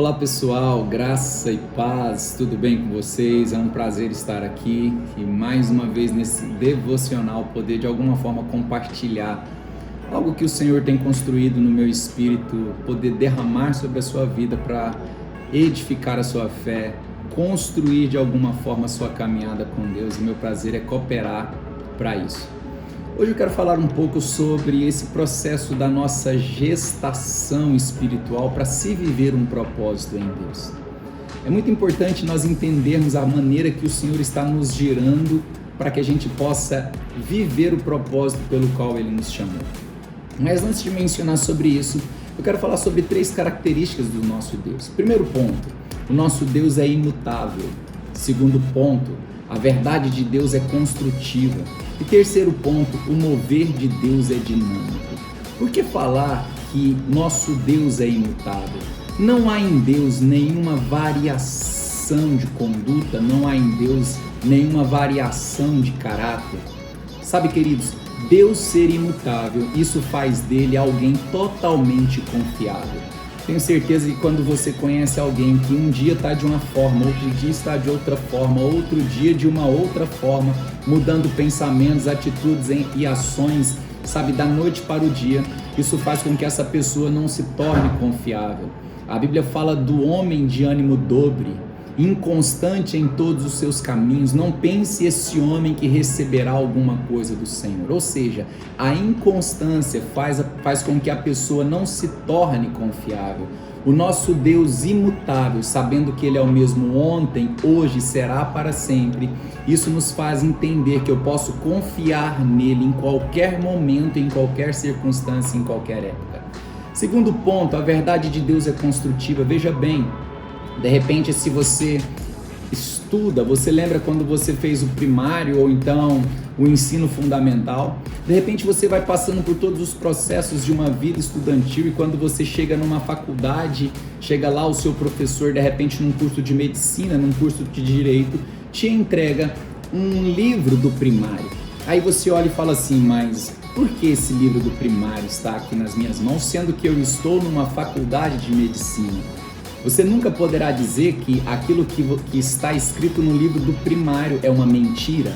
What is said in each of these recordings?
Olá pessoal, graça e paz, tudo bem com vocês? É um prazer estar aqui e mais uma vez nesse devocional poder de alguma forma compartilhar algo que o Senhor tem construído no meu espírito, poder derramar sobre a sua vida para edificar a sua fé, construir de alguma forma a sua caminhada com Deus. O meu prazer é cooperar para isso. Hoje eu quero falar um pouco sobre esse processo da nossa gestação espiritual para se viver um propósito em Deus. É muito importante nós entendermos a maneira que o Senhor está nos gerando para que a gente possa viver o propósito pelo qual Ele nos chamou. Mas antes de mencionar sobre isso, eu quero falar sobre 3 características do nosso Deus. Primeiro ponto, o nosso Deus é imutável. Segundo ponto, a verdade de Deus é construtiva. E terceiro ponto, o mover de Deus é dinâmico. Por que falar que nosso Deus é imutável? Não há em Deus nenhuma variação de conduta, não há em Deus nenhuma variação de caráter. Sabe, queridos, Deus ser imutável, isso faz dele alguém totalmente confiável. Tenho certeza que quando você conhece alguém que um dia está de uma forma, outro dia está de outra forma, outro dia de uma outra forma, mudando pensamentos, atitudes e ações, sabe, da noite para o dia, isso faz com que essa pessoa não se torne confiável. A Bíblia fala do homem de ânimo dobre, inconstante em todos os seus caminhos. Não pense esse homem que receberá alguma coisa do Senhor. Ou seja, a inconstância faz com que a pessoa não se torne confiável. O nosso Deus imutável, sabendo que Ele é o mesmo ontem, hoje, será para sempre, isso nos faz entender que eu posso confiar nele em qualquer momento, em qualquer circunstância, em qualquer época. Segundo ponto, a verdade de Deus é construtiva. Veja bem, de repente, se você estuda, você lembra quando você fez o primário ou então o ensino fundamental? De repente você vai passando por todos os processos de uma vida estudantil e quando você chega numa faculdade, chega lá o seu professor, de repente num curso de medicina, num curso de direito, te entrega um livro do primário. Aí você olha e fala assim, mas por que esse livro do primário está aqui nas minhas mãos, sendo que eu estou numa faculdade de medicina? Você nunca poderá dizer que aquilo que está escrito no livro do primário é uma mentira,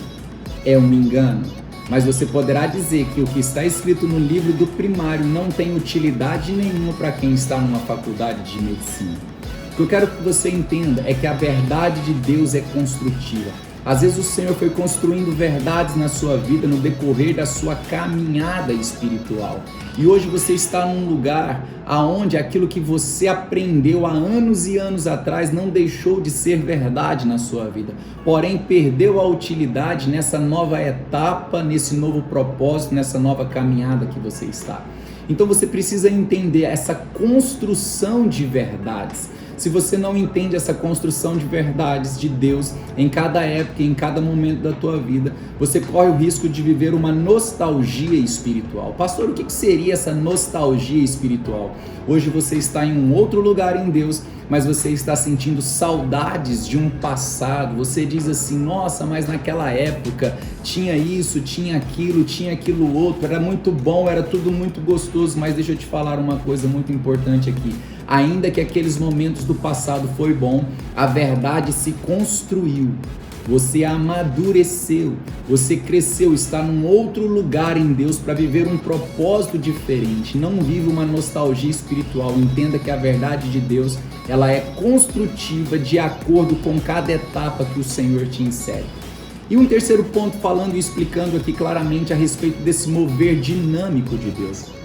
é um engano. Mas você poderá dizer que o que está escrito no livro do primário não tem utilidade nenhuma para quem está numa faculdade de medicina. O que eu quero que você entenda é que a verdade de Deus é construtiva. Às vezes o Senhor foi construindo verdades na sua vida no decorrer da sua caminhada espiritual. E hoje você está num lugar aonde aquilo que você aprendeu há anos e anos atrás não deixou de ser verdade na sua vida. Porém, perdeu a utilidade nessa nova etapa, nesse novo propósito, nessa nova caminhada que você está. Então você precisa entender essa construção de verdades. Se você não entende essa construção de verdades de Deus em cada época, em cada momento da tua vida, você corre o risco de viver uma nostalgia espiritual. Pastor, o que seria essa nostalgia espiritual? Hoje você está em um outro lugar em Deus, mas você está sentindo saudades de um passado. Você diz assim, nossa, mas naquela época tinha isso, tinha aquilo outro, era muito bom, era tudo muito gostoso, mas deixa eu te falar uma coisa muito importante aqui. Ainda que aqueles momentos do passado foi bom, a verdade se construiu. Você amadureceu, você cresceu, está num outro lugar em Deus para viver um propósito diferente. Não vive uma nostalgia espiritual. Entenda que a verdade de Deus, ela é construtiva de acordo com cada etapa que o Senhor te insere. E um terceiro ponto, falando e explicando aqui claramente a respeito desse mover dinâmico de Deus.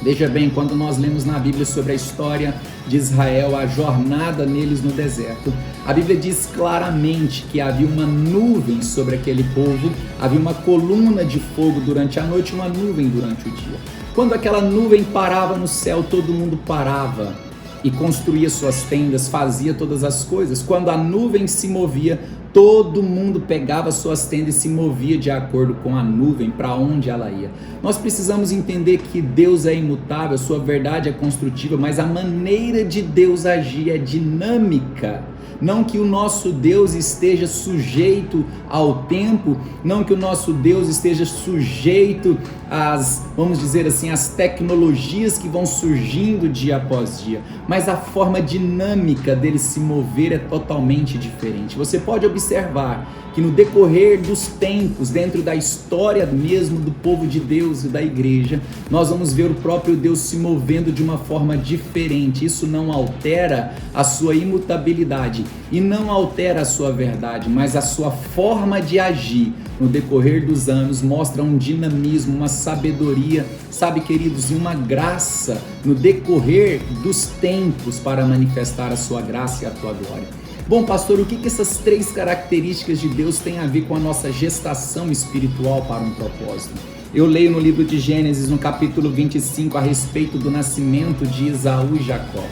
Veja bem, quando nós lemos na Bíblia sobre a história de Israel, a jornada neles no deserto, a Bíblia diz claramente que havia uma nuvem sobre aquele povo, havia uma coluna de fogo durante a noite e uma nuvem durante o dia. Quando aquela nuvem parava no céu, todo mundo parava e construía suas tendas, fazia todas as coisas. Quando a nuvem se movia, todo mundo pegava suas tendas e se movia de acordo com a nuvem, para onde ela ia. Nós precisamos entender que Deus é imutável, sua verdade é construtiva, mas a maneira de Deus agir é dinâmica. não que o nosso Deus esteja sujeito ao tempo, não que o nosso Deus esteja sujeito às, vamos dizer assim, às tecnologias que vão surgindo dia após dia, mas a forma dinâmica dele se mover é totalmente diferente. Você pode observar que no decorrer dos tempos, dentro da história mesmo do povo de Deus e da igreja, nós vamos ver o próprio Deus se movendo de uma forma diferente. Isso não altera a sua imutabilidade e não altera a sua verdade, mas a sua forma de agir no decorrer dos anos mostra um dinamismo, uma sabedoria, sabe, queridos, e uma graça no decorrer dos tempos para manifestar a sua graça e a tua glória. Bom, pastor, o que essas 3 características de Deus têm a ver com a nossa gestação espiritual para um propósito? Eu leio no livro de Gênesis, no capítulo 25, a respeito do nascimento de Esaú e Jacó.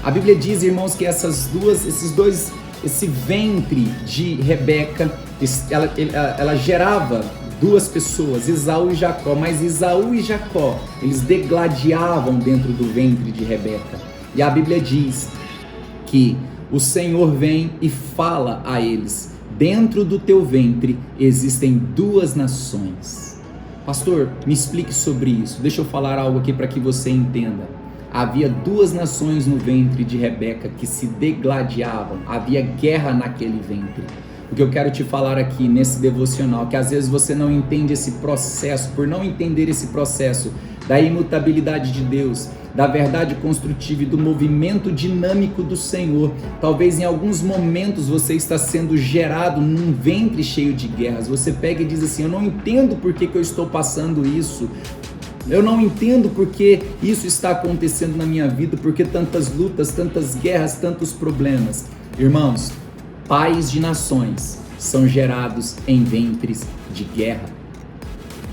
A Bíblia diz, irmãos, que esse ventre de Rebeca, ela gerava 2 pessoas, Esaú e Jacó, mas Esaú e Jacó, eles degladiavam dentro do ventre de Rebeca. E a Bíblia diz que o Senhor vem e fala a eles: dentro do teu ventre existem 2 nações. Pastor, me explique sobre isso. Deixa eu falar algo aqui para que você entenda. Havia 2 nações no ventre de Rebeca que se degladiavam, havia guerra naquele ventre. O que eu quero te falar aqui nesse devocional, que às vezes você não entende esse processo, por não entender esse processo da imutabilidade de Deus, da verdade construtiva e do movimento dinâmico do Senhor, talvez em alguns momentos você está sendo gerado num ventre cheio de guerras. Você pega e diz assim: eu não entendo por que eu estou passando isso, eu não entendo por que isso está acontecendo na minha vida, por que tantas lutas, tantas guerras, tantos problemas. Irmãos, pais de nações são gerados em ventres de guerra.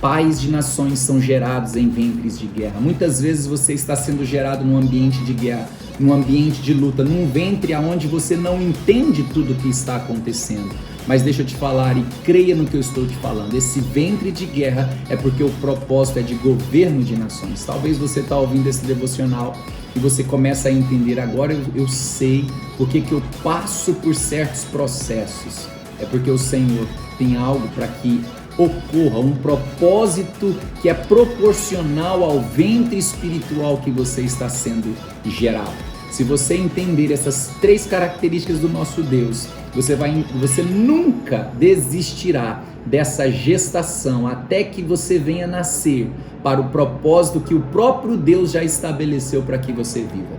Pais de nações são gerados em ventres de guerra. Muitas vezes você está sendo gerado num ambiente de guerra, num ambiente de luta, num ventre onde você não entende tudo o que está acontecendo. Mas deixa eu te falar, e creia no que eu estou te falando, esse ventre de guerra é porque o propósito é de governo de nações. Talvez você está ouvindo esse devocional e você começa a entender: agora eu sei por que eu passo por certos processos. É porque o Senhor tem algo para que ocorra, um propósito que é proporcional ao ventre espiritual que você está sendo gerado. Se você entender essas 3 características do nosso Deus, você nunca desistirá dessa gestação até que você venha nascer para o propósito que o próprio Deus já estabeleceu para que você viva.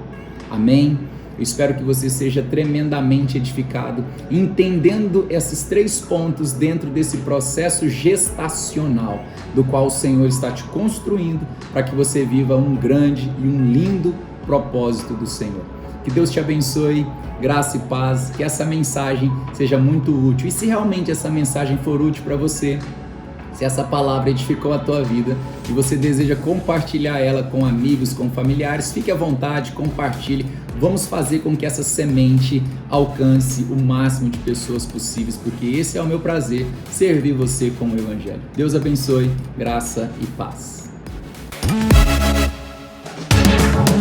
Amém? Eu espero que você seja tremendamente edificado, entendendo esses 3 pontos dentro desse processo gestacional, do qual o Senhor está te construindo para que você viva um grande e um lindo propósito do Senhor. Que Deus te abençoe, graça e paz, que essa mensagem seja muito útil. E se realmente essa mensagem for útil para você, se essa palavra edificou a tua vida e você deseja compartilhar ela com amigos, com familiares, fique à vontade, compartilhe. Vamos fazer com que essa semente alcance o máximo de pessoas possíveis, porque esse é o meu prazer, servir você com o Evangelho. Deus abençoe, graça e paz.